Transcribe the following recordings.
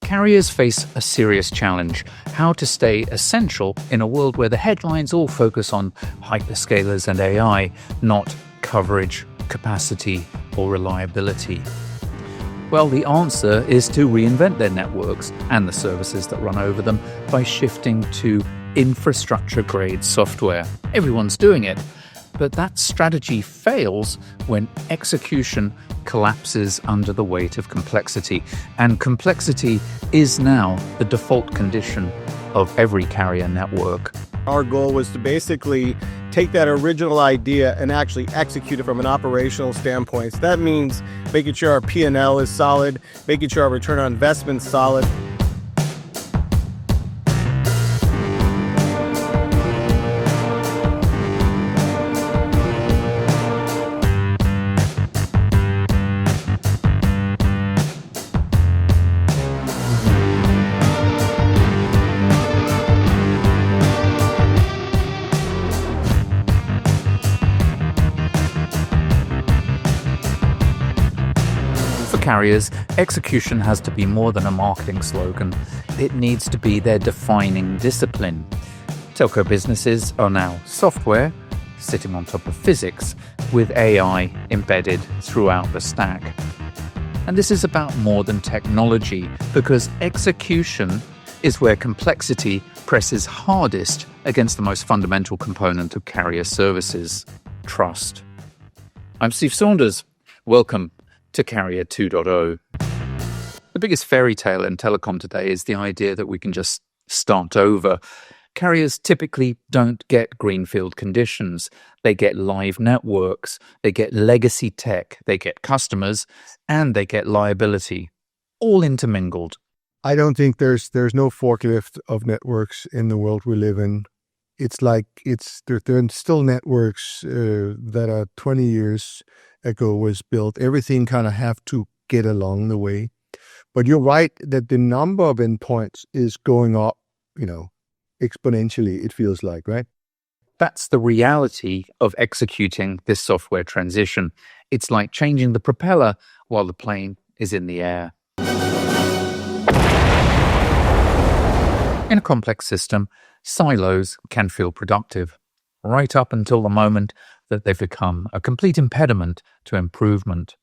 Carriers face a serious challenge: how to stay essential in a world where the headlines all focus on hyperscalers and AI, not coverage, capacity, or reliability. Well, the answer is to reinvent their networks and the services that run over them by shifting to infrastructure-grade software. Everyone's doing it, but that strategy fails when execution collapses under the weight of complexity. And complexity is now the default condition of every carrier network. Our goal was to basically take that original idea and actually execute it from an operational standpoint. So that means making sure our P&L is solid, making sure our return on investment is solid. Carriers, execution has to be more than a marketing slogan. It needs to be their defining discipline. Telco businesses are now software sitting on top of physics with AI embedded throughout the stack. And this is about more than technology, because execution is where complexity presses hardest against the most fundamental component of carrier services: trust. I'm Steve Saunders. Welcome to Carrier 2.0. The biggest fairy tale in telecom today is the idea that we can just start over. Carriers typically don't get greenfield conditions. They get live networks, they get legacy tech, they get customers, and they get liability, all intermingled. I don't think there's no forklift of networks in the world we live in. It's like there are still networks that are 20 years ago was built. Everything kind of have to get along the way. But you're right that the number of endpoints is going up, exponentially, it feels like, right? That's the reality of executing this software transition. It's like changing the propeller while the plane is in the air. In a complex system, silos can feel productive, right up until the moment that they've become a complete impediment to improvement.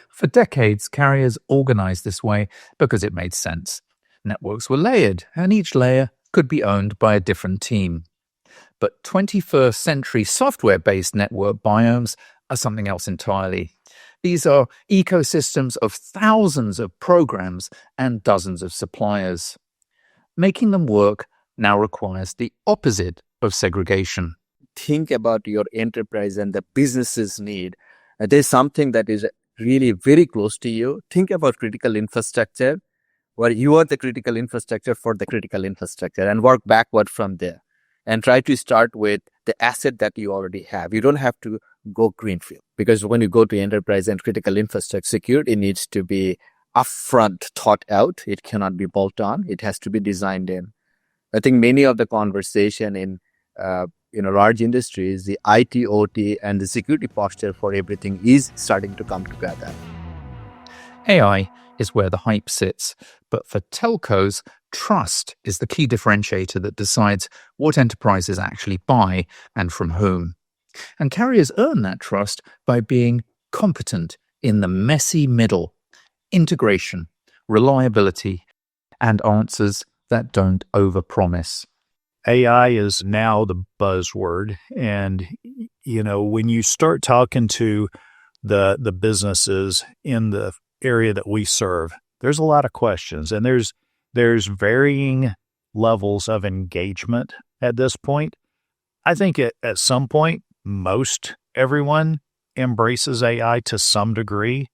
For decades, carriers organized this way because it made sense. Networks were layered, and each layer could be owned by a different team. But 21st century software-based network biomes are something else entirely. These are ecosystems of thousands of programs and dozens of suppliers. Making them work now requires the opposite of segregation. Think about your enterprise and the business's need. There's something that is really very close to you. Think about critical infrastructure, where you are the critical infrastructure for the critical infrastructure, and work backward from there. And try to start with the asset that you already have. You don't have to go greenfield, because when you go to enterprise and critical infrastructure, security needs to be upfront thought out. It cannot be bolt on. It has to be designed in. I think many of the conversation in large industries, the IT, OT, and the security posture for everything is starting to come together. AI is where the hype sits, but for telcos, trust is the key differentiator that decides what enterprises actually buy and from whom. And carriers earn that trust by being competent in the messy middle: integration, reliability, and answers that don't overpromise. AI is now the buzzword. And, when you start talking to the businesses in the area that we serve, there's a lot of questions, and there's varying levels of engagement at this point. I think at some point, most everyone embraces AI to some degree,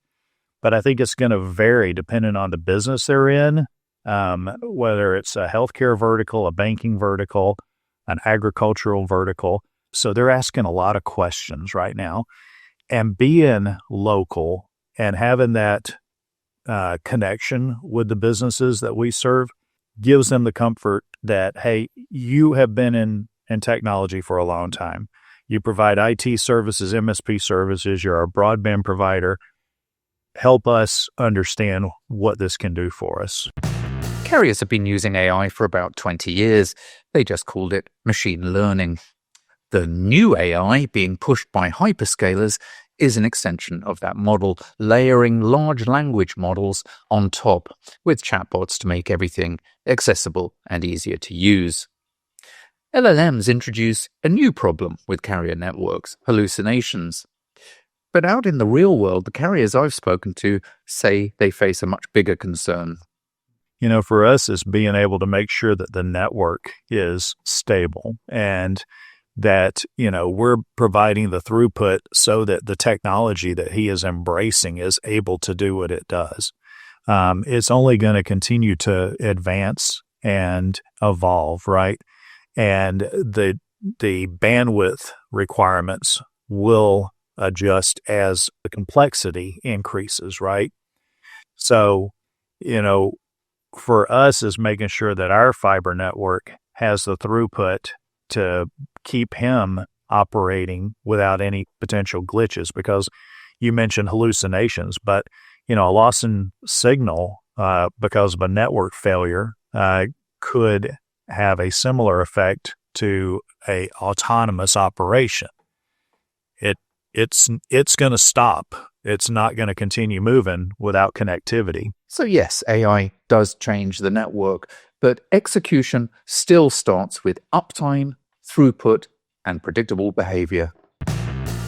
but I think it's going to vary depending on the business they're in. Whether it's a healthcare vertical, a banking vertical, an agricultural vertical. So they're asking a lot of questions right now. And being local and having that connection with the businesses that we serve gives them the comfort that, hey, you have been in technology for a long time. You provide IT services, MSP services, you're a broadband provider. Help us understand what this can do for us. Carriers have been using AI for about 20 years. They just called it machine learning. The new AI being pushed by hyperscalers is an extension of that model, layering large language models on top with chatbots to make everything accessible and easier to use. LLMs introduce a new problem with carrier networks, hallucinations. But out in the real world, the carriers I've spoken to say they face a much bigger concern. For us, it's being able to make sure that the network is stable and that, we're providing the throughput so that the technology that he is embracing is able to do what it does. It's only going to continue to advance and evolve, right? And the bandwidth requirements will adjust as the complexity increases, right? So, for us is making sure that our fiber network has the throughput to keep him operating without any potential glitches, because you mentioned hallucinations, but a loss in signal because of a network failure could have a similar effect to a autonomous operation. It's going to stop. It's not going to continue moving without connectivity. So yes, AI does change the network, but execution still starts with uptime, throughput, and predictable behavior.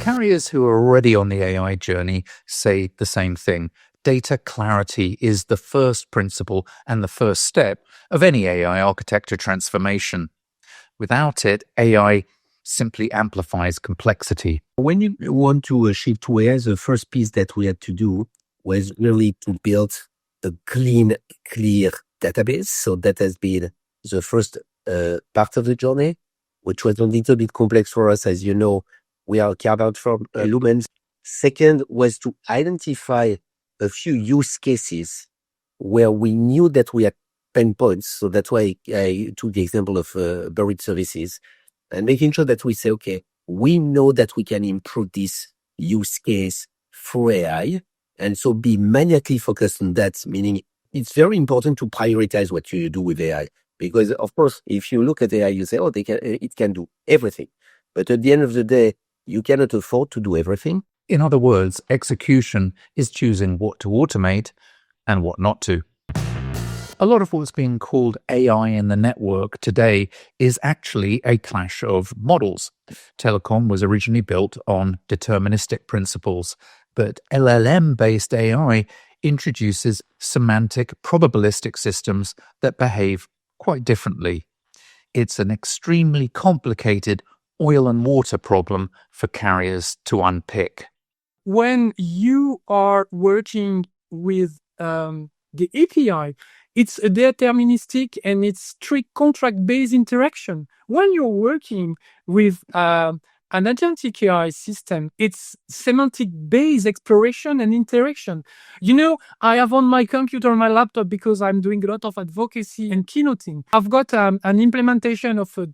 Carriers who are already on the AI journey say the same thing. Data clarity is the first principle and the first step of any AI architecture transformation. Without it, AI simply amplifies complexity. When you want to shift to AI, the first piece that we had to do was really to build a clean, clear database. So that has been the first part of the journey, which was a little bit complex for us. As you know, we are carved out from Lumens. Second was to identify a few use cases where we knew that we had pain points. So that's why I took the example of buried services and making sure that we say, okay, we know that we can improve this use case through AI. And so be maniacally focused on that, meaning it's very important to prioritize what you do with AI. Because of course, if you look at AI, you say, it can do everything. But at the end of the day, you cannot afford to do everything. In other words, execution is choosing what to automate and what not to. A lot of what's being called AI in the network today is actually a clash of models. Telecom was originally built on deterministic principles, but LLM-based AI introduces semantic probabilistic systems that behave quite differently. It's an extremely complicated oil and water problem for carriers to unpick. When you are working with the API, it's a deterministic and it's strict contract-based interaction. When you're working with an agentic AI system, it's semantic-based exploration and interaction. I have on my computer, my laptop, because I'm doing a lot of advocacy and keynoting. I've got an implementation of a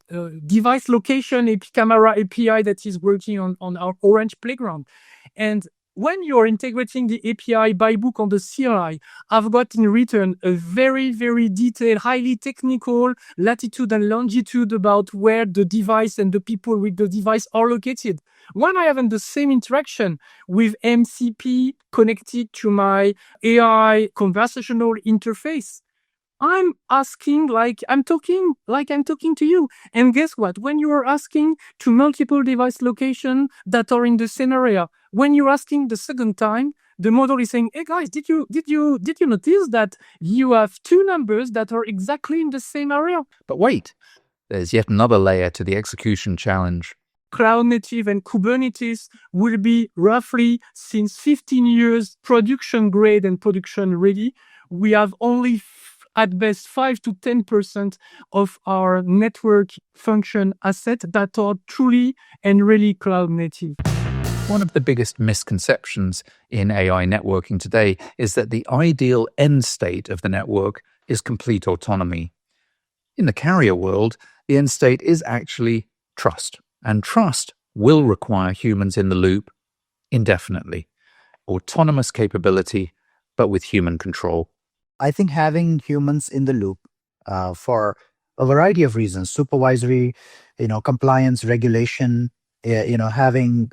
device location camera API that is working on our Orange playground. And when you're integrating the API by book on the CLI, I've got in return a very, very detailed, highly technical latitude and longitude about where the device and the people with the device are located. When I have the same interaction with MCP connected to my AI conversational interface, I'm asking like I'm talking to you. And guess what? When you are asking to multiple device locations that are in the same area, when you're asking the second time, the model is saying, "Hey guys, did you notice that you have two numbers that are exactly in the same area?" But wait, there's yet another layer to the execution challenge. Cloud native and Kubernetes will be roughly since 15 years production grade and production ready. We have only at best 5 to 10% of our network function assets that are truly and really cloud native. One of the biggest misconceptions in AI networking today is that the ideal end state of the network is complete autonomy. In the carrier world, the end state is actually trust, and trust will require humans in the loop indefinitely. Autonomous capability, but with human control. I think having humans in the loop for a variety of reasons: supervisory, compliance, regulation. Having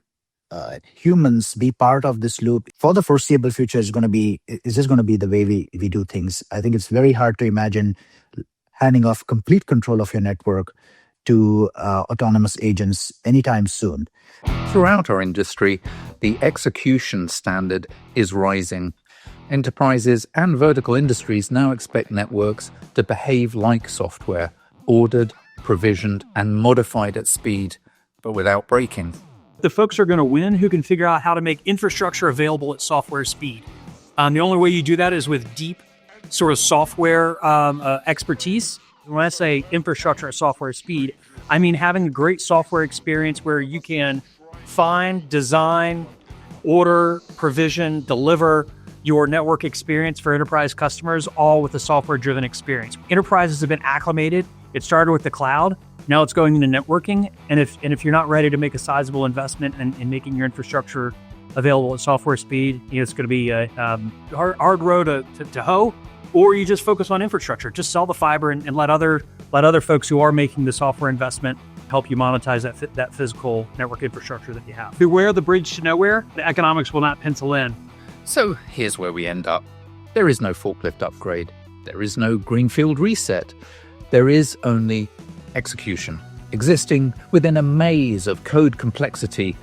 humans be part of this loop for the foreseeable future is just going to be the way we do things. I think it's very hard to imagine handing off complete control of your network to autonomous agents anytime soon. Throughout our industry, the execution standard is rising. Enterprises and vertical industries now expect networks to behave like software, ordered, provisioned, and modified at speed, but without breaking. The folks are going to win who can figure out how to make infrastructure available at software speed. The only way you do that is with deep sort of software expertise. When I say infrastructure at software speed, I mean having a great software experience where you can find, design, order, provision, deliver your network experience for enterprise customers, all with a software-driven experience. Enterprises have been acclimated. It started with the cloud. Now it's going into networking. And if you're not ready to make a sizable investment in making your infrastructure available at software speed, it's going to be a hard road to hoe. Or you just focus on infrastructure. Just sell the fiber and let other folks who are making the software investment help you monetize that physical network infrastructure that you have. Beware the bridge to nowhere. The economics will not pencil in. So here's where we end up. There is no forklift upgrade. There is no greenfield reset. There is only execution, existing within a maze of code complexity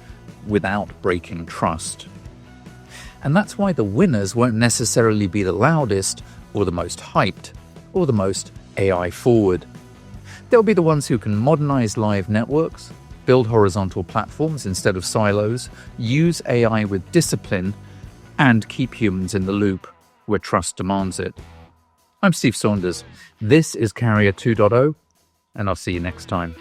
without breaking trust. And that's why the winners won't necessarily be the loudest or the most hyped or the most AI forward. They'll be the ones who can modernize live networks, build horizontal platforms instead of silos, use AI with discipline, and keep humans in the loop where trust demands it. I'm Steve Saunders. This is Carrier 2.0, and I'll see you next time.